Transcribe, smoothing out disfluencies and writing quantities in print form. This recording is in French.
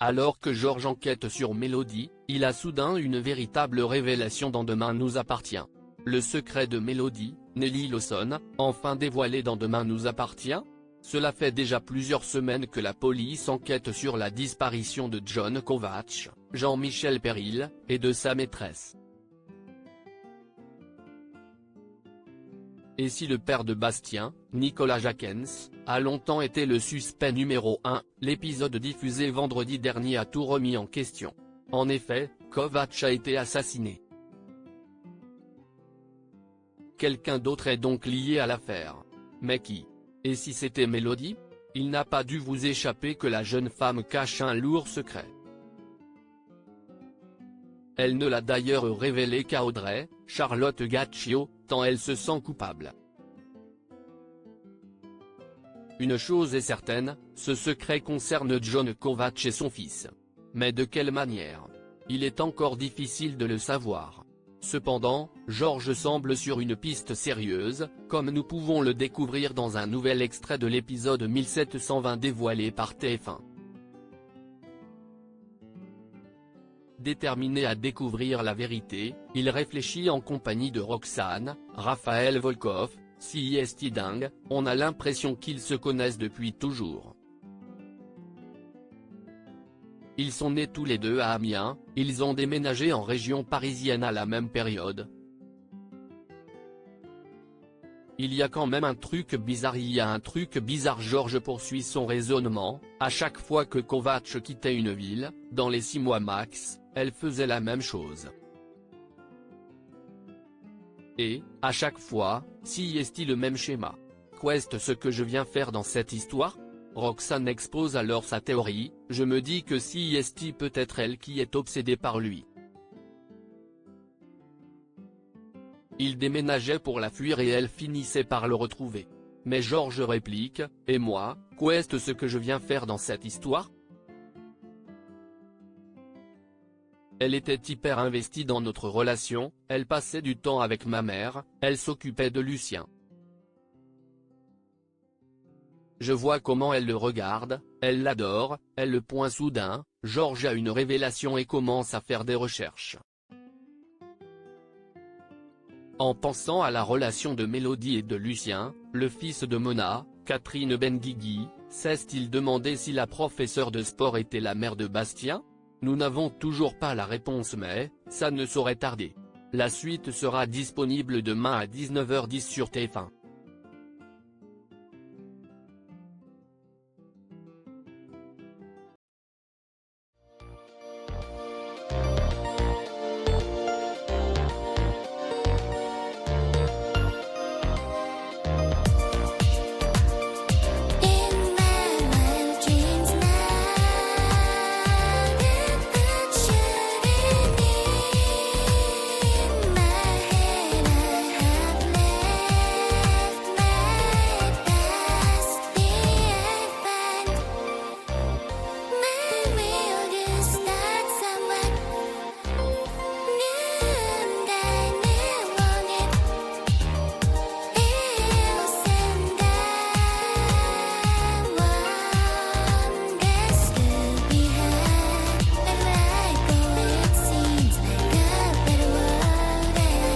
Alors que Georges enquête sur Mélodie, il a soudain une véritable révélation dans Demain nous appartient. Le secret de Mélodie, Nelly Lawson, enfin dévoilé dans Demain nous appartient? Cela fait déjà plusieurs semaines que la police enquête sur la disparition de John Kovacs, Jean-Michel Péril, et de sa maîtresse. Et si le père de Bastien, Nicolas Jaquens, a longtemps été le suspect numéro 1, l'épisode diffusé vendredi dernier a tout remis en question. En effet, Kovacs a été assassiné. Quelqu'un d'autre est donc lié à l'affaire. Mais qui? Et si c'était Mélodie? Il n'a pas dû vous échapper que la jeune femme cache un lourd secret. Elle ne l'a d'ailleurs révélé qu'à Audrey, Charlotte Gaccio, tant elle se sent coupable. Une chose est certaine, ce secret concerne John Kovacs et son fils. Mais de quelle manière? Il est encore difficile de le savoir. Cependant, Georges semble sur une piste sérieuse, comme nous pouvons le découvrir dans un nouvel extrait de l'épisode 1720 dévoilé par TF1. Déterminé à découvrir la vérité, il réfléchit en compagnie de Roxane, Raphaël Volkov, CIST dingue, on a l'impression qu'ils se connaissent depuis toujours. Ils sont nés tous les deux à Amiens, ils ont déménagé en région parisienne à la même période. Il y a quand même un truc bizarre, Georges poursuit son raisonnement, à chaque fois que Kovacs quittait une ville, dans les 6 mois max, elle faisait la même chose. Et, à chaque fois, si est-il le même schéma? Qu'est-ce ce que je viens faire dans cette histoire? Roxane expose alors sa théorie, je me dis que si est peut être elle qui est obsédée par lui. Il déménageait pour la fuir et elle finissait par le retrouver. Mais Georges réplique, et moi, qu'est-ce ce que je viens faire dans cette histoire? Elle était hyper investie dans notre relation, elle passait du temps avec ma mère, elle s'occupait de Lucien. Je vois comment elle le regarde, elle l'adore, elle le point soudain, Georges a une révélation et commence à faire des recherches. En pensant à la relation de Mélodie et de Lucien, le fils de Mona, Catherine Benguigui, s'est-il demandé si la professeure de sport était la mère de Bastien? Nous n'avons toujours pas la réponse mais, ça ne saurait tarder. La suite sera disponible demain à 19h10 sur TF1.